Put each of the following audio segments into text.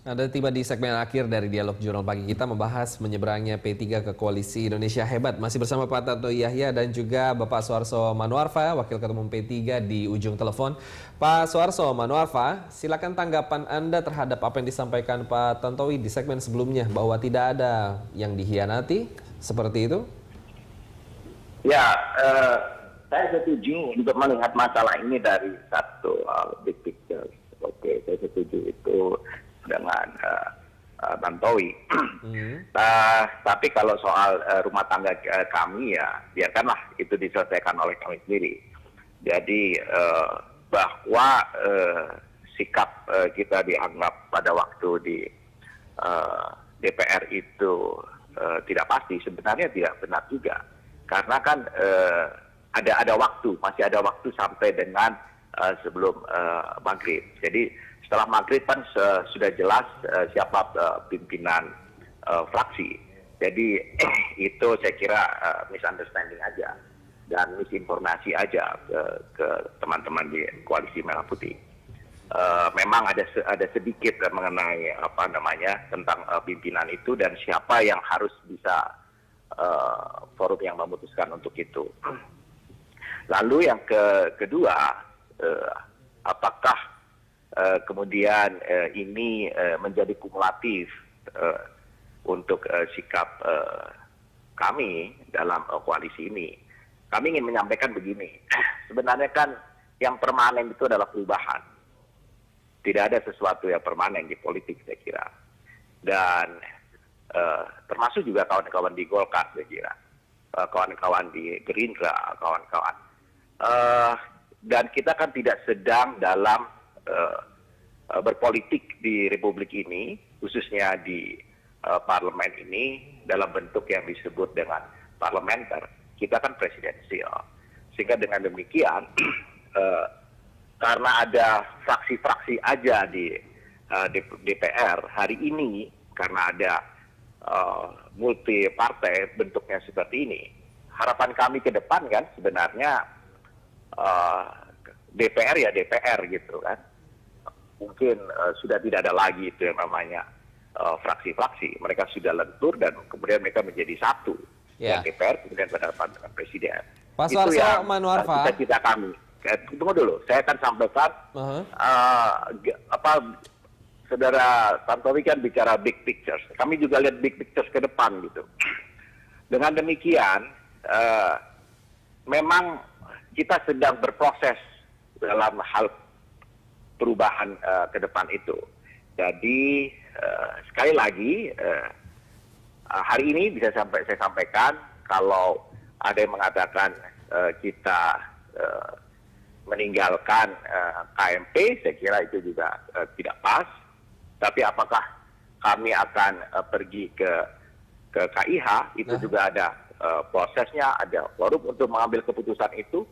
Ada tiba di segmen akhir dari Dialog Jurnal Pagi kita membahas menyeberangnya P3 ke Koalisi Indonesia Hebat. Masih bersama Pak Tanto Yahya dan juga Bapak Suarso Manuarfa, Wakil Ketua Umum P3 di ujung telepon. Pak Suarso Manuarfa, silakan tanggapan Anda terhadap apa yang disampaikan Pak Tantowi di segmen sebelumnya bahwa tidak ada yang dihianati, seperti itu? Ya, saya setuju untuk melihat masalah ini dari satu big picture. Oke, saya setuju itu dengan Tantowi. Tapi kalau soal rumah tangga kami ya biarkanlah itu diselesaikan oleh kami sendiri. Jadi bahwa sikap kita dianggap pada waktu di DPR itu tidak pasti, sebenarnya tidak benar juga. Karena kan ada waktu, masih ada waktu sampai dengan sebelum maghrib. Jadi setelah maghrib kan sudah jelas siapa pimpinan fraksi. Jadi itu saya kira misunderstanding aja dan misinformasi aja ke teman-teman di Koalisi Merah Putih. Memang ada sedikit mengenai tentang pimpinan itu dan siapa yang harus bisa forum yang memutuskan untuk itu. Lalu yang kedua, apakah kemudian ini menjadi kumulatif untuk sikap kami dalam koalisi ini. Kami ingin menyampaikan begini, sebenarnya kan yang permanen itu adalah perubahan. Tidak ada sesuatu yang permanen di politik saya kira. Dan termasuk juga kawan-kawan di Golkar saya kira. Kawan-kawan di Gerindra, kawan-kawan. Dan kita kan tidak sedang dalam berpolitik di Republik ini, khususnya di parlemen ini, dalam bentuk yang disebut dengan parlementer. Kita kan presidensial. Sehingga dengan demikian, karena ada fraksi-fraksi aja di DPR hari ini, karena ada multi partai bentuknya seperti ini, harapan kami ke depan kan sebenarnya DPR ya DPR gitu kan. Mungkin sudah tidak ada lagi itu yang namanya fraksi-fraksi. Mereka sudah lentur dan kemudian mereka menjadi satu. Ya. DPR kemudian berhadapan dengan presiden. Pak Itu Suarso yang Manuarfa. cita-cita kami. Tunggu dulu, saya akan sampaikan. Saudara Tantowi kan bicara big pictures. Kami juga lihat big pictures ke depan gitu. Dengan demikian, memang kita sedang berproses dalam hal perubahan ke depan itu. Jadi sekali lagi hari ini bisa saya sampaikan kalau ada yang mengatakan kita meninggalkan KMP, saya kira itu juga tidak pas. Tapi apakah kami akan pergi ke KIH, itu juga ada prosesnya, ada forum untuk mengambil keputusan itu.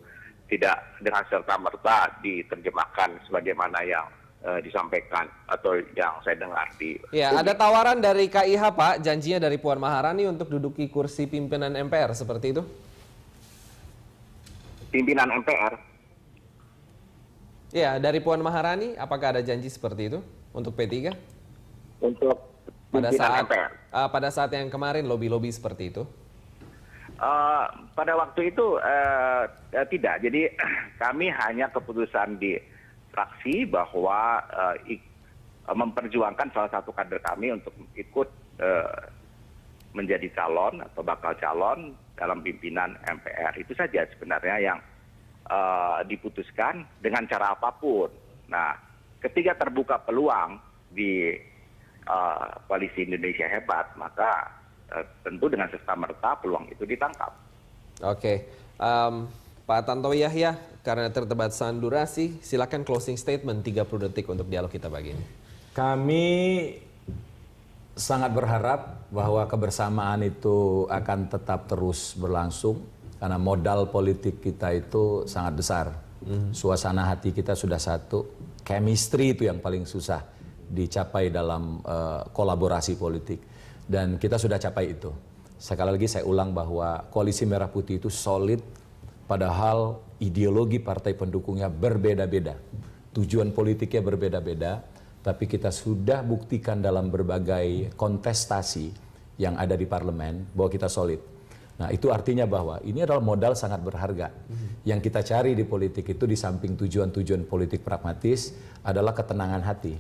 Tidak dengan serta-merta diterjemahkan sebagaimana yang disampaikan atau yang saya dengar di... Ya, ada tawaran dari KIH, Pak, janjinya dari Puan Maharani untuk duduki kursi pimpinan MPR, seperti itu? Pimpinan MPR? Ya, dari Puan Maharani, apakah ada janji seperti itu untuk P3? Untuk pimpinan MPR? Pada saat yang kemarin, lobby-lobby seperti itu? Pada waktu itu tidak. Jadi kami hanya keputusan di fraksi bahwa memperjuangkan salah satu kader kami untuk ikut menjadi calon atau bakal calon dalam pimpinan MPR. Itu saja sebenarnya yang diputuskan dengan cara apapun. Nah, ketika terbuka peluang di Koalisi Indonesia Hebat, maka tentu dengan serta-merta peluang itu ditangkap. Oke. Pak Tanto Yahya, karena terterbatasan durasi, silakan closing statement 30 detik untuk dialog kita pagi ini. Kami sangat berharap bahwa kebersamaan itu akan tetap terus berlangsung karena modal politik kita itu sangat besar. Suasana hati kita sudah satu, chemistry itu yang paling susah dicapai dalam kolaborasi politik. Dan kita sudah capai itu. Sekali lagi saya ulang bahwa Koalisi Merah Putih itu solid, padahal ideologi partai pendukungnya berbeda-beda. Tujuan politiknya berbeda-beda, tapi kita sudah buktikan dalam berbagai kontestasi yang ada di parlemen bahwa kita solid. Nah, itu artinya bahwa ini adalah modal sangat berharga. Yang kita cari di politik itu di samping tujuan-tujuan politik pragmatis adalah ketenangan hati.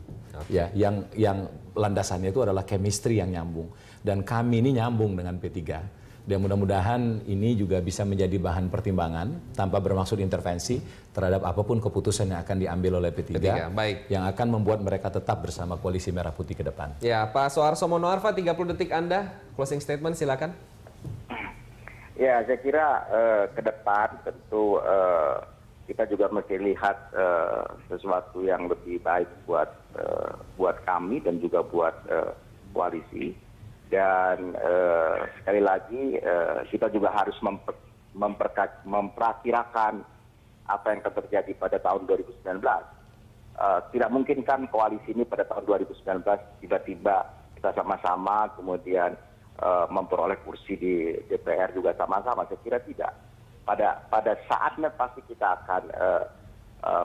Ya, yang landasannya itu adalah chemistry yang nyambung. Dan kami ini nyambung dengan P3. Dan mudah-mudahan ini juga bisa menjadi bahan pertimbangan tanpa bermaksud intervensi terhadap apapun keputusan yang akan diambil oleh P3, baik. Yang akan membuat mereka tetap bersama Koalisi Merah Putih ke depan. Ya, Pak Soeharto Monoarfa, 30 detik Anda, closing statement silakan. Ya, saya kira ke depan tentu kita juga mesti lihat sesuatu yang lebih baik buat kami dan juga buat koalisi. Dan sekali lagi kita juga harus memperkirakan apa yang akan terjadi pada tahun 2019. Tidak mungkin kan koalisi ini pada tahun 2019 tiba-tiba kita sama-sama kemudian memperoleh kursi di DPR juga sama-sama. Saya kira tidak. Pada saatnya pasti kita akan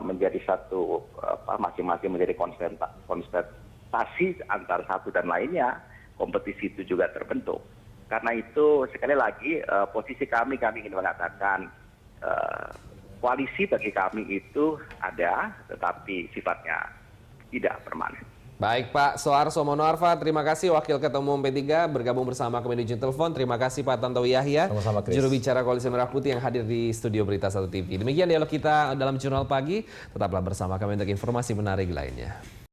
menjadi satu masing-masing menjadi konsentrasi antara satu dan lainnya. Kompetisi itu juga terbentuk. Karena itu sekali lagi posisi kami ingin mengatakan koalisi bagi kami itu ada, tetapi sifatnya tidak permanen. Baik Pak Soeharto Monoarfa, terima kasih Wakil Ketua Umum P3 bergabung bersama kami di Ujung Telepon. Terima kasih Pak Tantowi Yahya, juru bicara Koalisi Merah Putih yang hadir di studio Berita 1 TV. Demikian dialog kita dalam Jurnal Pagi. Tetaplah bersama kami untuk informasi menarik lainnya.